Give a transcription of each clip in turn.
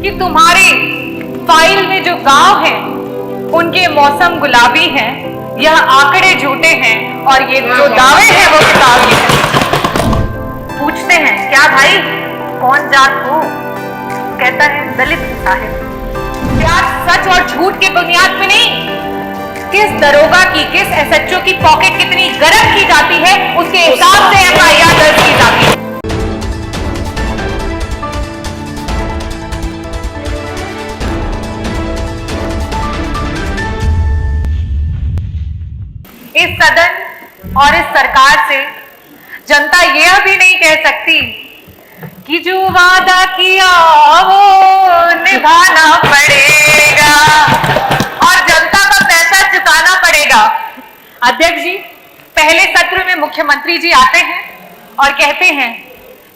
कि तुम्हारे फाइल में जो गांव हैं उनके मौसम गुलाबी हैं, यह आंकड़े झूठे हैं और ये जो दावे हैं वो किताबी हैं। पूछते हैं क्या भाई कौन जात हो, कहता है दलित साहिब। प्यार सच और झूठ के बुनियाद पे नहीं, किस दरोगा की किस एसएचओ की पॉकेट कितनी गर्म की जाती है उसके हिसाब से एफआईआर दर्ज की जाती है। इस सदन और इस सरकार से जनता यह भी नहीं कह सकती कि जो वादा किया वो निभाना पड़ेगा और जनता का पैसा चुकाना पड़ेगा। अध्यक्ष जी, पहले सत्र में मुख्यमंत्री जी आते हैं और कहते हैं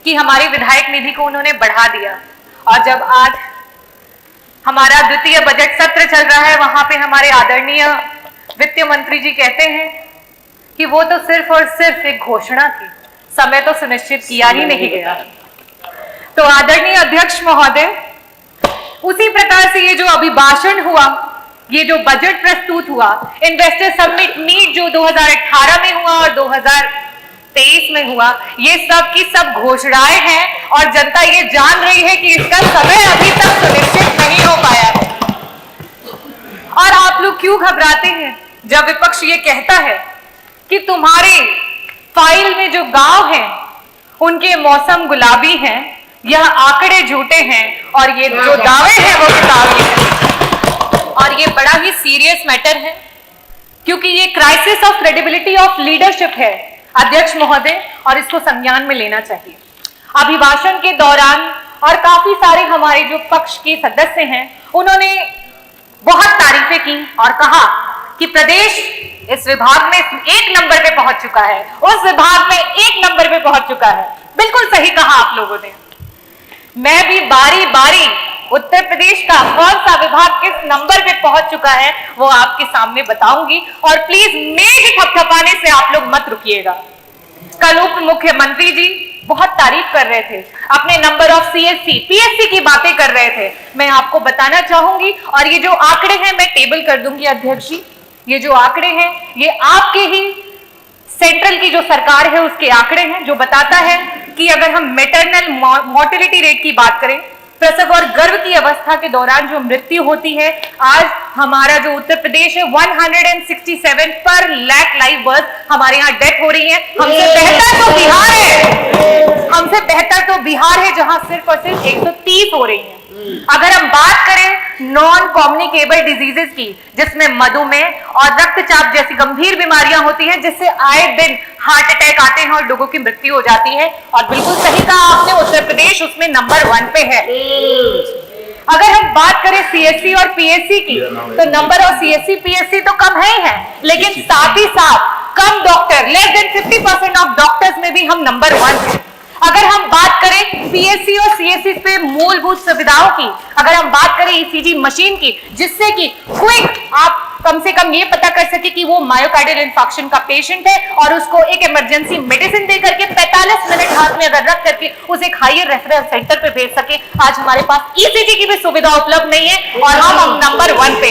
कि हमारी विधायक निधि को उन्होंने बढ़ा दिया, और जब आज हमारा द्वितीय बजट सत्र चल रहा है वहां पे हमारे आदरणीय वित्त मंत्री जी कहते हैं कि वो तो सिर्फ और सिर्फ एक घोषणा थी, समय तो सुनिश्चित किया ही नहीं गया। तो आदरणीय अध्यक्ष महोदय, उसी प्रकार से ये जो अभिभाषण हुआ, ये जो बजट प्रस्तुत हुआ, इन्वेस्टर समिट मीट जो 2018 में हुआ और 2023 में हुआ, ये सब की सब घोषणाएं हैं और जनता ये जान रही है कि इसका समय अभी तक सुनिश्चित नहीं हो पाया है। और आप लोग क्यों घबराते हैं जब विपक्ष ये कहता है कि तुम्हारे फाइल में जो गांव हैं उनके मौसम गुलाबी हैं, यह आंकड़े झूठे हैं और ये जो दावे हैं वो किताबी हैं। और ये बड़ा ही सीरियस मैटर है क्योंकि ये crisis of credibility of leadership है अध्यक्ष महोदय, और इसको संज्ञान में लेना चाहिए। अभिभाषण के दौरान और काफी सारे हमारे जो पक्ष के सदस्य हैं उन्होंने बहुत तारीफें की और कहा कि प्रदेश इस विभाग में 1 नंबर पे पहुंच चुका है, उस विभाग में 1 नंबर पे पहुंच चुका है। बिल्कुल सही कहा आप लोगों ने। मैं भी बारी बारी उत्तर प्रदेश का कौन सा विभाग किस नंबर पे पहुंच चुका है वो आपके सामने बताऊंगी, और प्लीज मेरे थपथपाने से आप लोग मत रुकिएगा। कल उप मुख्यमंत्री जी बहुत तारीफ कर रहे थे, अपने नंबर ऑफ सीएससी पीएससी की बातें कर रहे थे। मैं आपको बताना चाहूंगी, और ये जो आंकड़े हैं मैं टेबल कर दूंगी अध्यक्ष जी। ये जो आंकड़े हैं ये आपके ही सेंट्रल की जो सरकार है उसके आंकड़े हैं, जो बताता है कि अगर हम मैटरनल मोर्टेलिटी रेट की बात करें, प्रसव और गर्भ की अवस्था के दौरान जो मृत्यु होती है, आज हमारा जो उत्तर प्रदेश है 167 पर लाख लाइव बर्थ हमारे यहाँ डेथ हो रही है। हमसे बेहतर तो बिहार है, हमसे बेहतर तो बिहार है जहां सिर्फ और सिर्फ 130 हो रही है। अगर हम बात करें नॉन कम्युनिकेबल डिजीजेस की, जिसमें मधुमेह और रक्तचाप जैसी गंभीर बीमारियां होती हैं, जिससे आए दिन हार्ट अटैक आते हैं और लोगों की मृत्यु हो जाती है, और बिल्कुल सही कहा आपने, उत्तर प्रदेश उसमें नंबर 1 पे है। अगर हम बात करें सीएससी और पीएससी की, तो नंबर ऑफ सीएससी पीएससी तो कम है ही है, लेकिन साथ ही साथ कम doctor, less than 50% of doctors में भी हम नंबर 1 है। अगर हम बात करें पीएससी और सीएससी पे मूलभूत सुविधाओं की, अगर हम बात करें ईसीजी मशीन की, जिससे कि क्विक आप कम से कम ये पता कर सके कि वो मायोकार्डियल इंफार्क्शन का पेशेंट है, और उसको एक इमरजेंसी मेडिसिन दे करके 45 मिनट हाथ में अगर रख करके उसे एक हायर रेफरल सेंटर पे भेज सके। आज हमारे पास ईसीजी की भी सुविधा उपलब्ध नहीं है और हम नंबर 1 पे।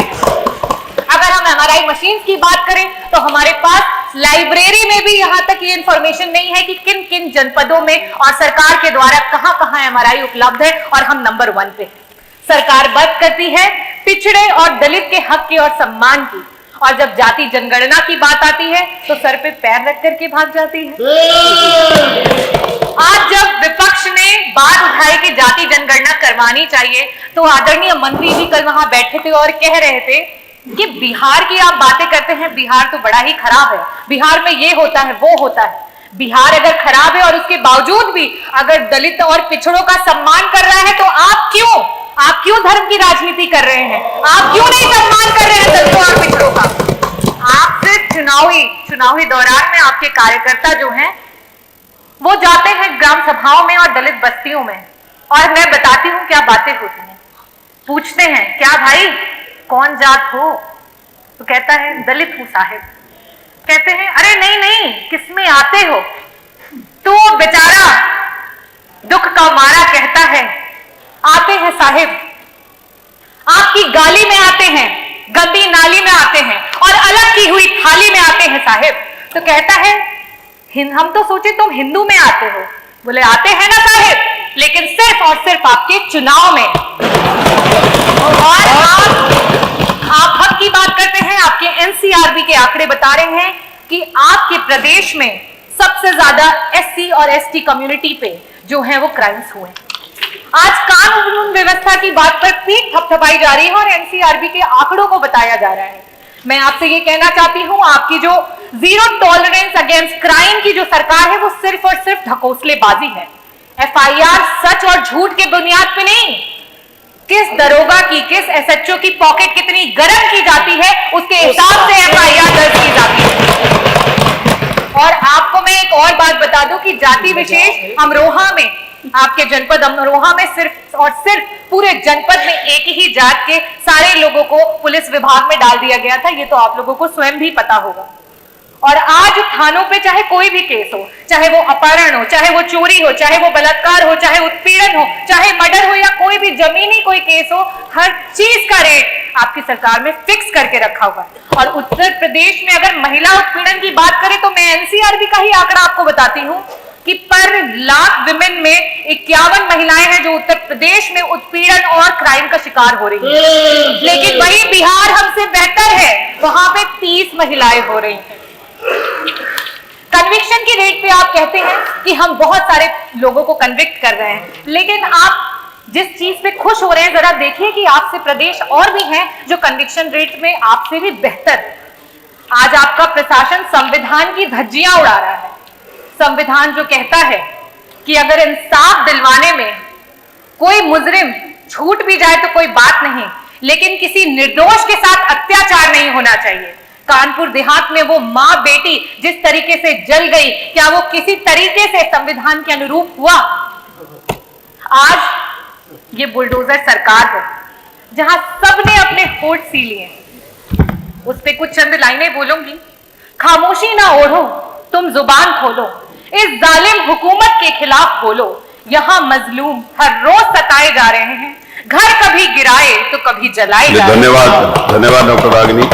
अगर हम एमआरआई मशीन की बात करें तो हमारे पास लाइब्रेरी में भी यहां तक ये इंफॉर्मेशन नहीं है कि किन किन जनपदों में और सरकार के द्वारा कहां कहां एमआरआई उपलब्ध है, और हम नंबर 1 पे। सरकार बात करती है पिछड़े और दलित के हक की और सम्मान की, और जब जाति जनगणना की बात आती है तो सर पे पैर रख करके भाग जाती है। आज जब विपक्ष ने बात उठाई कि जाति जनगणना करवानी चाहिए, तो आदरणीय मंत्री जी कल वहां बैठे थे और कह रहे थे कि बिहार की आप बातें करते हैं, बिहार तो बड़ा ही खराब है, बिहार में ये होता है वो होता है। बिहार अगर खराब है और उसके बावजूद भी अगर दलित और पिछड़ों का सम्मान कर रहा है, तो आप क्यों धर्म की राजनीति कर रहे हैं? आप क्यों नहीं सम्मान कर रहे हैं दलितों और पिछड़ों का? आप सिर्फ चुनावी दौरान में आपके कार्यकर्ता जो हैं वो जाते हैं ग्राम सभाओं में और दलित बस्तियों में, और मैं बताती हूँ क्या बातें होती हैं। पूछते हैं क्या भाई कौन जात हो, तो कहता है दलित हूं साहिब। कहते हैं अरे नहीं नहीं किसमें आते हो, तो बेचारा दुख का मारा कहता है आते हैं साहिब गाली में आते हैं, गंदी नाली में आते हैं और अलग की हुई थाली में आते हैं साहिब। तो कहता है हम तो सोचे तुम हिंदू में आते हो। बोले आते हैं ना साहिब, लेकिन सिर्फ और सिर्फ आपके चुनाव में। और आप हक की बात करते हैं। आपके एनसीआरबी के आंकड़े बता रहे हैं कि आपके प्रदेश में सबसे ज्यादा एससी और एसटी कम्युनिटी पे जो है वो क्राइम्स हुए। आज कानून व्यवस्था की बात पर पीठ थपथपाई जा रही है और एनसीआरबी के आंकड़ों को बताया जा रहा है। मैं आपसे ये कहना चाहती हूं, आपकी जो जीरो टॉलरेंस अगेंस्ट क्राइम की जो सरकार है वो सिर्फ और सिर्फ ढकोसलेबाजी है। एफआईआर सच और झूठ के बुनियाद पे नहीं, किस दरोगा की, किस एसएचओ की पॉकेट कितनी गर्म की जाती है उसके हिसाब से एफआईआर दर्ज की जाती है। और आपको मैं एक और बात बता दूं कि जाति विशेष अमरोहा में, आपके जनपद अमरोहा में सिर्फ और सिर्फ पूरे जनपद में एक ही जात के सारे लोगों को पुलिस विभाग में डाल दिया गया था। ये तो आप लोगों को स्वयं भी पता होगा। और आज थानों पे चाहे कोई भी केस हो, चाहे वो अपहरण हो, चाहे वो चोरी हो, चाहे वो बलात्कार हो, चाहे उत्पीड़न हो, चाहे मर्डर हो या कोई भी जमीनी कोई केस हो, हर चीज का रेट आपकी सरकार में फिक्स करके रखा हुआ है। और उत्तर प्रदेश में अगर महिला उत्पीड़न की बात करें तो मैं एनसीआरबी का ही आंकड़ा आपको बताती हूं कि पर लाख विमेन में 51 महिलाएं हैं जो उत्तर प्रदेश में उत्पीड़न और क्राइम का शिकार हो रही हैं। लेकिन वही बिहार हमसे बेहतर है, वहां पे 30 महिलाएं हो रही हैं। कन्विक्शन की रेट पे आप कहते हैं कि हम बहुत सारे लोगों को कन्विक्ट कर रहे हैं, लेकिन आप जिस चीज पे खुश हो रहे हैं जरा देखिए कि आपसे प्रदेश और भी हैं जो कन्विक्शन रेट में आपसे भी बेहतर है। आज आपका प्रशासन संविधान की धज्जियां उड़ा रहा है। संविधान जो कहता है कि अगर इंसाफ दिलवाने में कोई मुजरिम छूट भी जाए तो कोई बात नहीं, लेकिन किसी निर्दोष के साथ अत्याचार नहीं होना चाहिए। कानपुर देहात में वो मां बेटी जिस तरीके से जल गई, क्या वो किसी तरीके से संविधान के अनुरूप हुआ? आज ये बुलडोजर सरकार है जहां सबने अपने होठ सी लिए। उस पे कुछ चंद लाइनें बोलूंगी। खामोशी ना ओढ़ो, तुम जुबान खोलो, इस जालिम हुकूमत के खिलाफ बोलो। यहां मजलूम हर रोज सताए जा रहे हैं, घर कभी गिराए तो कभी जलाए जा रहे हैं। धन्यवाद डॉक्टर रागिनी।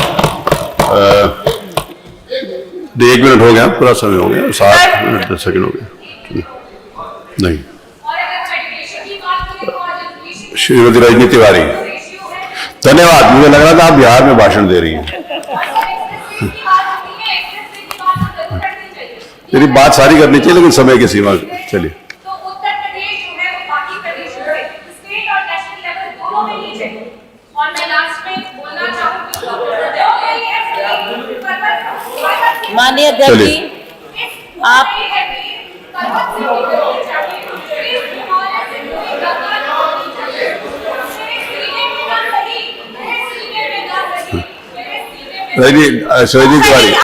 1 मिनट हो गया, पूरा समय हो गया, 7 मिनट 10 सेकंड हो गया। नहीं, श्रीमती रजनी तिवारी, धन्यवाद। मुझे लग रहा था आप बिहार में भाषण दे रही हैं। मेरी बात सारी करनी चाहिए लेकिन समय की सीमा। चलिए, तो उत्तर प्रदेश जो है वो बाकी प्रदेशों से स्टेट और नेशनल लेवल दोनों में नीचे है। और मैं लास्ट में बोलना चाहूंगी माननीय अध्यक्ष जी, आप रजनी तिवारी।